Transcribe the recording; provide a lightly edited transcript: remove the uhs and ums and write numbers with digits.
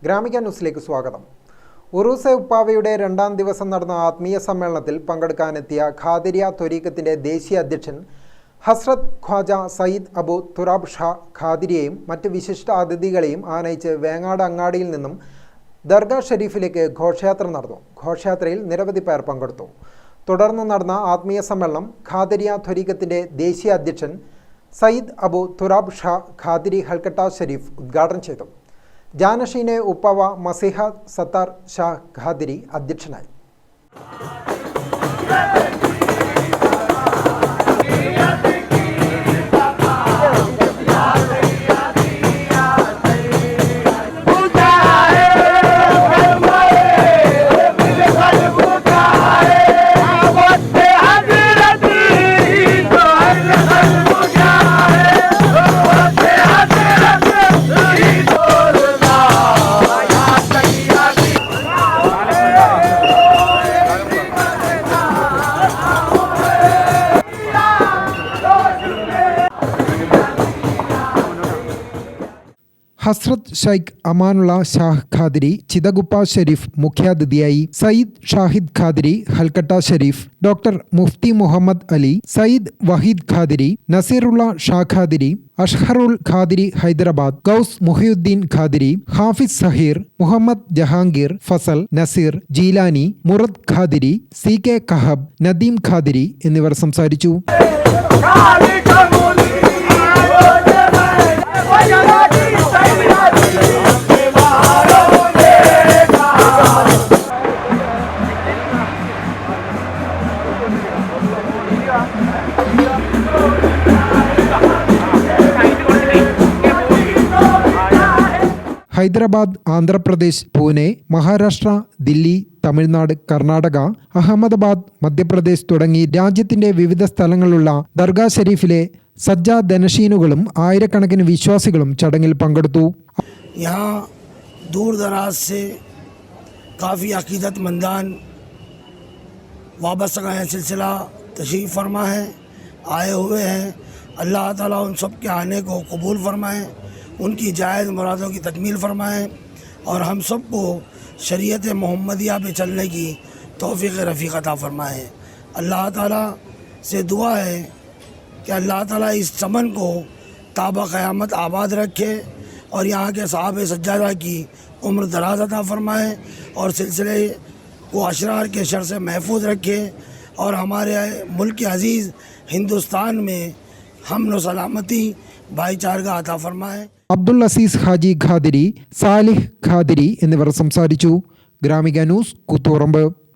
ഗ്രാമിക ന്യൂസിലേക്ക് സ്വാഗതം. ഉറൂസെ ഉപ്പാവയുടെ രണ്ടാം ദിവസം നടന്ന ആത്മീയ സമ്മേളനത്തിൽ പങ്കെടുക്കാനെത്തിയ ഖാദിരിയ ത്വരീഖത്തിന്റെ ദേശീയ അധ്യക്ഷൻ ഹസ്രത്ത് ഖ്വാജ സയ്യിദ് അബു തുറാബ് ഷാ ഖാദിരിയെയും മറ്റ് വിശിഷ്ട അതിഥികളെയും ആനയിച്ച് വേങ്ങാട് അങ്ങാടിയിൽ നിന്നും ദർഗാ ഷരീഫിലേക്ക് ഘോഷയാത്ര നടന്നു. ഘോഷയാത്രയിൽ നിരവധി പേർ പങ്കെടുത്തു. തുടർന്ന് നടന്ന ആത്മീയ സമ്മേളനം ഖാദിരിയ ത്വരീഖത്തിന്റെ ദേശീയ അധ്യക്ഷൻ സയ്യിദ് അബു തുറാബ് ഷാ ഖാദിരി ഹൽക്കട്ട ഷരീഫ് ഉദ്ഘാടനം ചെയ്തു. ജാനഷീനെ ഉപ്പവ മസിഹ സത്താർ ഷാ ഖാദിരി അധ്യക്ഷനായി. ഹസ്രത്ത് ഷൈഖ് അമാനുള്ള ഷാഹ് ഖാദിരി ചിതഗുപ്പ ഷരീഫ് മുഖ്യാതിഥിയായി. Syed Shahid Qadiri Halkatta Sharif, doctor Mufti Muhammad Ali, Syed Waheed Qadiri, Naseerulla Shah Qadiri, Ashharul Qadiri Hyderabad, Ghouse Mohiuddin Qadiri, Hafiz Zaheer, Muhammad Jahangir, Fazal, Naseer, Jeelani, Murad Qadiri, C K Kahab, Nadeem Qadiri എന്നിവർ സംസാരിച്ചു. ഹൈദരാബാദ്, ആന്ധ്രാപ്രദേശ്, പൂനെ, മഹാരാഷ്ട്ര, ദില്ലി, തമിഴ്നാട്, കർണാടക, അഹമ്മദാബാദ്, മധ്യപ്രദേശ് തുടങ്ങി രാജ്യത്തിന്റെ വിവിധ സ്ഥലങ്ങളിലുള്ള ദർഗാ ഷരീഫിലെ സജ്ജാ ദനഷീനുകളും ആയിരക്കണക്കിന് വിശ്വാസികളും ചടങ്ങിൽ പങ്കെടുത്തു. यहाँ दूर दराज से काफ़ी अकीदतमंदान वापस का सिलसिला तशरीफ़ फरमा है, आए हुए हैं। अल्लाह ताला उन सब के आने को कबूल फरमाए, उनकी जायज़ मुरादों की तकमील फरमाए और हम सब को शरीयत मोहम्मदिया पे चलने की तौफ़ीक़ रफ़ीक़ अता फरमाए। अल्लाह ताला से दुआ है कि अल्लाह ताला इस चमन को ताबा क़यामत आबाद रखे और यहाँ के साहब सज्जादा की उम्र दराज अता फरमाए और सिलसिले को अशरार के शर से महफूज रखे और हमारे मुल्क अजीज़ हिंदुस्तान में हमन सलामती भाईचारगा अता फरमाए. അബ്ദുൽ അസീസ് ഹാജി ഖാദിരി, സാലിഹ് ഖാദിരി എന്നിവർ സംസാരിച്ചു. ഗ്രാമിക ന്യൂസ്, കൂത്തുപറമ്പ്.